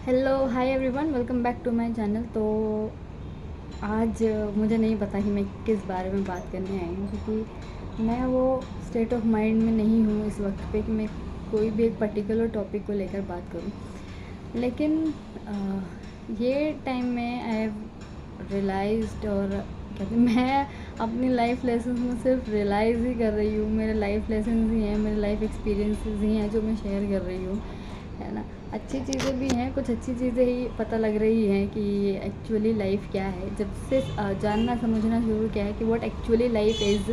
Hello hi everyone, welcome back to my channel. तो आज मुझे नहीं पता कि मैं किस बारे में बात करने आई हूँ, क्योंकि मैं वो स्टेट ऑफ माइंड में नहीं हूँ इस वक्त पे कि मैं कोई भी एक पर्टिकुलर टॉपिक को लेकर बात करूँ। लेकिन ये टाइम में आई हैव रियलाइज्ड, और कहते मैं अपनी लाइफ लेसन में सिर्फ रियलाइज़ ही कर रही हूँ। मेरे लाइफ लेसन ही हैं, मेरे लाइफ एक्सपीरियंसेस ही हैं जो मैं शेयर कर रही हूँ, है ना। अच्छी चीज़ें भी हैं, कुछ अच्छी चीज़ें ही पता लग रही हैं कि एक्चुअली लाइफ क्या है। जब से जानना समझना शुरू किया है कि व्हाट एक्चुअली लाइफ इज़,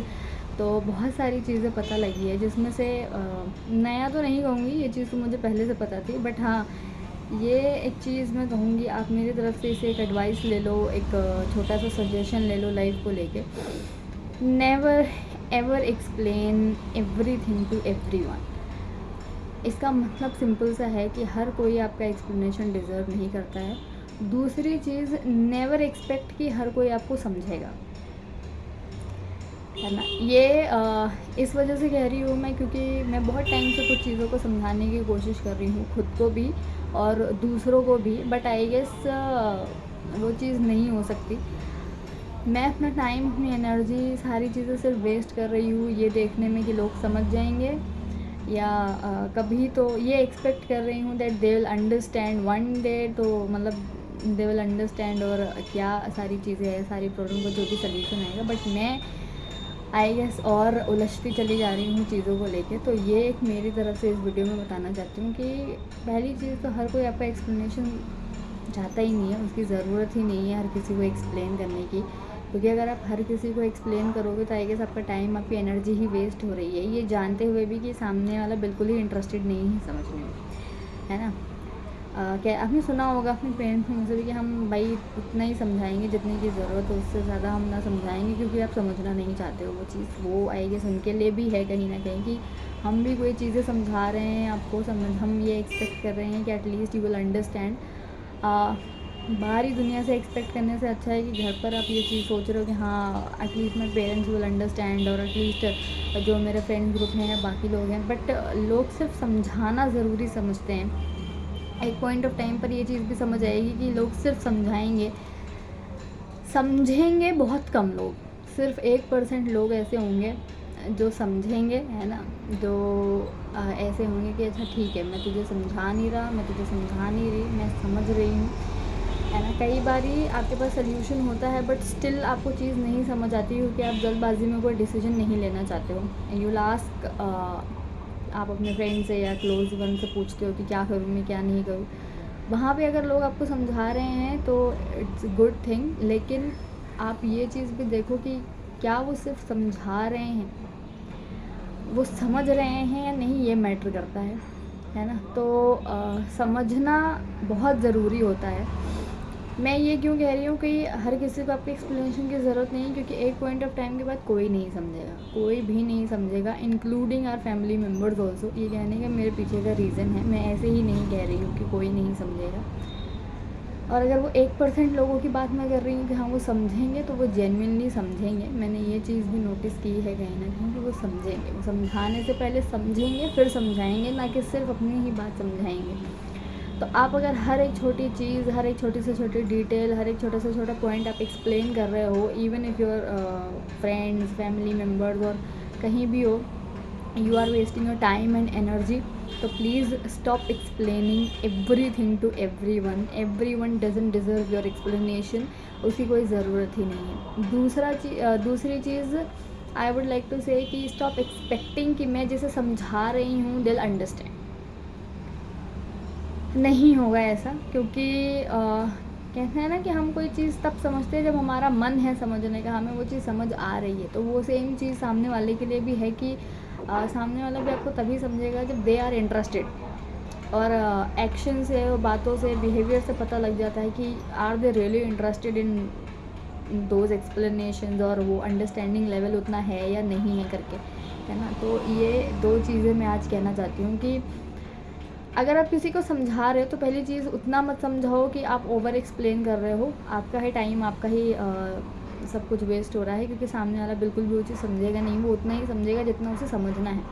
तो बहुत सारी चीज़ें पता लगी है, जिसमें से नया तो नहीं कहूँगी, ये चीज़ तो मुझे पहले से पता थी, बट हाँ, ये एक चीज़ मैं कहूँगी, आप मेरी तरफ से इसे एक एडवाइस ले लो, एक छोटा सा सजेशन ले लो लाइफ को लेके। Never ever explain everything to everyone. इसका मतलब सिंपल सा है कि हर कोई आपका एक्सप्लेनेशन डिज़र्व नहीं करता है। दूसरी चीज़, नेवर एक्सपेक्ट कि हर कोई आपको समझेगा, है ना। ये इस वजह से कह रही हूँ मैं, क्योंकि मैं बहुत टाइम से कुछ चीज़ों को समझाने की कोशिश कर रही हूँ, खुद को भी और दूसरों को भी, बट आई गेस वो चीज़ नहीं हो सकती। मैं अपना टाइम, अपनी एनर्जी, सारी चीज़ें सिर्फ वेस्ट कर रही हूँ ये देखने में कि लोग समझ जाएंगे, या कभी तो ये एक्सपेक्ट कर रही हूँ that they will understand one day, तो मतलब दे विल अंडरस्टैंड, और क्या सारी चीज़ें हैं, सारी प्रॉब्लम का जो भी सलूशन आएगा। बट मैं आई गेस और उलझती चली जा रही हूँ चीज़ों को लेके। तो ये एक मेरी तरफ से इस वीडियो में बताना चाहती हूँ कि पहली चीज़ तो हर कोई आपका एक्सप्लेनेशन चाहता ही नहीं है, उसकी ज़रूरत ही नहीं है हर किसी को एक्सप्लेन करने की, क्योंकि अगर आप हर किसी को एक्सप्लेन करोगे तो आई गेस आपका टाइम, आपकी एनर्जी ही वेस्ट हो रही है, ये जानते हुए भी कि सामने वाला बिल्कुल ही इंटरेस्टेड नहीं है समझने में, है ना। क्या आपने सुना होगा अपने पेरेंट्स में से भी कि हम भाई उतना ही समझाएंगे जितने की ज़रूरत है, उससे ज़्यादा हम ना समझाएंगे, क्योंकि आप समझना नहीं चाहते हो वो चीज़। वो आई गेस उनके लिए भी है कहीं ना कहीं कि हम भी कोई चीज़ें समझा रहे हैं आपको, हम ये एक्सपेक्ट कर रहे हैं कि एटलीस्ट यू विल अंडरस्टैंड। बाहरी दुनिया से एक्सपेक्ट करने से अच्छा है कि घर पर आप ये चीज़ सोच रहे हो कि हाँ at least my parents will understand, और एटलीस्ट जो मेरे फ्रेंड ग्रुप हैं या बाकी लोग हैं। बट लोग सिर्फ समझाना ज़रूरी समझते हैं। एक पॉइंट ऑफ टाइम पर ये चीज़ भी समझ आएगी कि लोग सिर्फ समझाएंगे, समझेंगे बहुत कम लोग, सिर्फ 1% लोग ऐसे होंगे जो समझेंगे, है ना। जो ऐसे होंगे कि अच्छा ठीक है, मैं तुझे समझा नहीं रहा, मैं तुझे समझा नहीं रही, मैं समझ रही हूँ, है ना। कई बार ही आपके पास सोल्यूशन होता है, बट स्टिल आपको चीज़ नहीं समझ आती, क्योंकि आप जल्दबाजी में कोई डिसीजन नहीं लेना चाहते हो। यू लास्ट, आप अपने फ्रेंड से या क्लोज वन से पूछते हो कि क्या करूँ मैं, क्या नहीं करूँ। वहाँ पे अगर लोग आपको समझा रहे हैं तो इट्स गुड थिंग, लेकिन आप ये चीज़ भी देखो कि क्या वो सिर्फ समझा रहे हैं, वो समझ रहे हैं या नहीं, ये मैटर करता है ना। तो समझना बहुत ज़रूरी होता है। मैं ये क्यों कह रही हूँ कि हर किसी को आपके एक्सप्लेनेशन की ज़रूरत नहीं, क्योंकि एक पॉइंट ऑफ टाइम के बाद कोई नहीं समझेगा, कोई भी नहीं समझेगा, including our family members also. ये कहने का मेरे पीछे का रीज़न है, मैं ऐसे ही नहीं कह रही हूँ कि कोई नहीं समझेगा। और अगर वो 1% लोगों की बात मैं कर रही हूँ कि हाँ वो समझेंगे, तो वो जेन्युइनली समझेंगे। मैंने ये चीज़ भी नोटिस की है कहीं ना कहीं कि वो समझेंगे, वो समझाने से पहले समझेंगे फिर समझाएंगे, ना कि सिर्फ अपनी ही बात समझाएंगे। तो आप अगर हर एक छोटी चीज़, हर एक छोटी से छोटी डिटेल, हर एक छोटा से छोटा पॉइंट आप एक्सप्लेन कर रहे हो, even if your friends, family members, और कहीं भी हो, you are wasting your time and energy, तो please stop explaining everything to everyone. everyone doesn't deserve your explanation, उसकी कोई ज़रूरत ही नहीं है। दूसरी चीज़ आई वुड लाइक टू से कि stop expecting कि मैं जिसे समझा रही हूँ they'll understand। नहीं होगा ऐसा, क्योंकि कहते हैं ना कि हम कोई चीज़ तब समझते हैं जब हमारा मन है समझने का, हमें वो चीज़ समझ आ रही है। तो वो सेम चीज़ सामने वाले के लिए भी है कि सामने वाला भी आपको तभी समझेगा जब दे आर इंटरेस्टेड। और एक्शन से, बातों से, बिहेवियर से पता लग जाता है कि are they really interested in those explanations, और वो अंडरस्टैंडिंग लेवल उतना है या नहीं है करके, है ना। तो ये दो चीज़ें मैं आज कहना चाहती हूँ कि अगर आप किसी को समझा रहे हो तो पहली चीज़ उतना मत समझाओ कि आप ओवर एक्सप्लेन कर रहे हो, आपका ही टाइम, आपका ही सब कुछ वेस्ट हो रहा है, क्योंकि सामने वाला बिल्कुल भी वो चीज़ समझेगा नहीं, वो उतना ही समझेगा जितना उसे समझना है।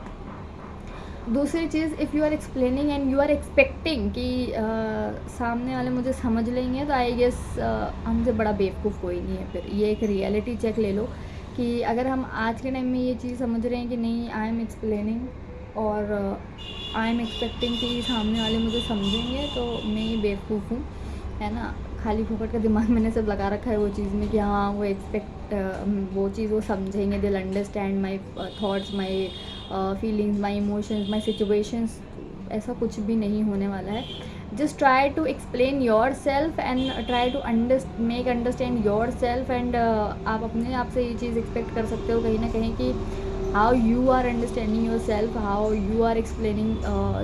दूसरी चीज़, if you are explaining and you are expecting कि सामने वाले मुझे समझ लेंगे, तो आई गेस हमसे बड़ा बेवकूफ़ कोई नहीं है। फिर ये एक रियलिटी चेक ले लो कि अगर हम आज के टाइम में ये चीज़ समझ रहे हैं कि नहीं, आई एम एक्सप्लेनिंग और आई एम एक्सपेक्टिंग कि सामने वाले मुझे समझेंगे, तो मैं ये बेवकूफ़ हूँ, है ना। खाली फुकट का दिमाग मैंने सब लगा रखा है वो चीज़ में कि हाँ वो वो चीज़ वो समझेंगे, they'll understand my thoughts, my feelings, my emotions, my situations. ऐसा कुछ भी नहीं होने वाला है। Just try to explain yourself and try to make understand yourself, and आप अपने आप से ये चीज़ एक्सपेक्ट कर सकते हो कहीं ना कहीं कि how you are understanding yourself, how you are explaining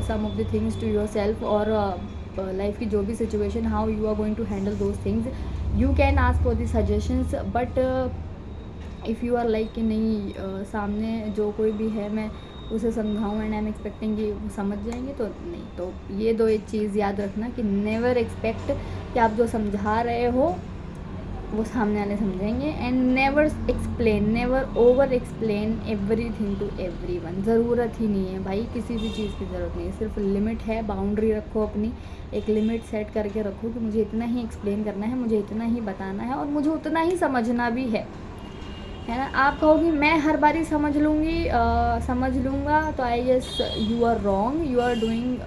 some of the things to yourself, और लाइफ की जो भी situation, how you are going to handle those things. You can ask for the suggestions, but if you are like कि नहीं, सामने जो कोई भी है मैं उसे समझाऊँ एंड आई एम एक्सपेक्टिंग कि वो समझ जाएंगे, तो नहीं। तो ये दो एक चीज़ याद रखना कि नेवर एक्सपेक्ट कि आप जो समझा रहे हो वो सामने वाले समझेंगे, and never explain, never over explain everything to everyone. ज़रूरत ही नहीं है भाई, किसी भी चीज़ की ज़रूरत नहीं है। सिर्फ लिमिट है, बाउंड्री रखो अपनी, एक लिमिट सेट करके रखो कि मुझे इतना ही एक्सप्लेन करना है, मुझे इतना ही बताना है, और मुझे उतना ही समझना भी है ना। आप कहोगे मैं हर बारी समझ लूँगी, समझ लूँगा, तो I guess you are wrong, you are doing,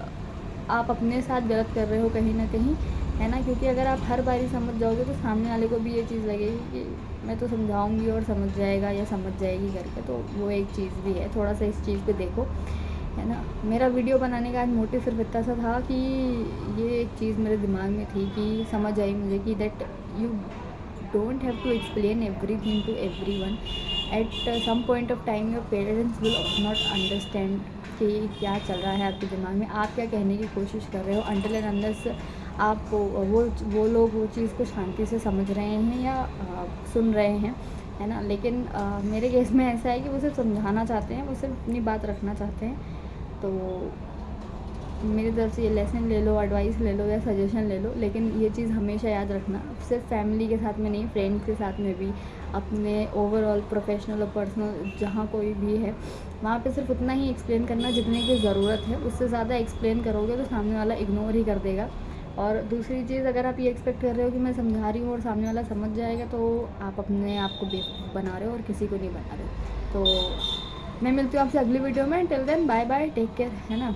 आप अपने साथ गलत कर रहे हो कहीं ना कहीं, है ना। क्योंकि अगर आप हर बारी समझ जाओगे तो सामने वाले को भी ये चीज़ लगेगी कि मैं तो समझाऊंगी और समझ जाएगा या समझ जाएगी करके, तो वो एक चीज़ भी है। थोड़ा सा इस चीज़ पे देखो, है ना। मेरा वीडियो बनाने का आज मोटिव सिर्फ इतना सा था कि ये एक चीज़ मेरे दिमाग में थी कि समझ आई मुझे कि that you don't have to explain everything to everyone. At some point of time your parents will not understand कि क्या चल रहा है आपके दिमाग में, आप क्या कहने की कोशिश कर रहे हो, until and unless आप वो लोग वो चीज़ को शांति से समझ रहे हैं या सुन रहे हैं, है ना। लेकिन मेरे केस में ऐसा है कि वो सिर्फ समझाना चाहते हैं, वो सिर्फ अपनी बात रखना चाहते हैं। तो मेरी तरफ से ये लेसन ले लो, एडवाइस ले लो या सजेशन ले लो, लेकिन ये चीज़ हमेशा याद रखना, सिर्फ फैमिली के साथ में नहीं, फ्रेंड्स के साथ में भी, अपने ओवरऑल प्रोफेशनल और पर्सनल जहाँ कोई भी है वहाँ पे सिर्फ उतना ही एक्सप्लेन करना जितने की ज़रूरत है। उससे ज़्यादा एक्सप्लेन करोगे तो सामने वाला इग्नोर ही कर देगा। और दूसरी चीज़, अगर आप ये एक्सपेक्ट कर रहे हो कि मैं समझा रही हूँ और सामने वाला समझ जाएगा, तो आप अपने आप को बेवकूफ़ बना रहे हो और किसी को नहीं बना रहे हो। तो मैं मिलती हूँ आपसे अगली वीडियो में। Till then bye bye, take care, है ना।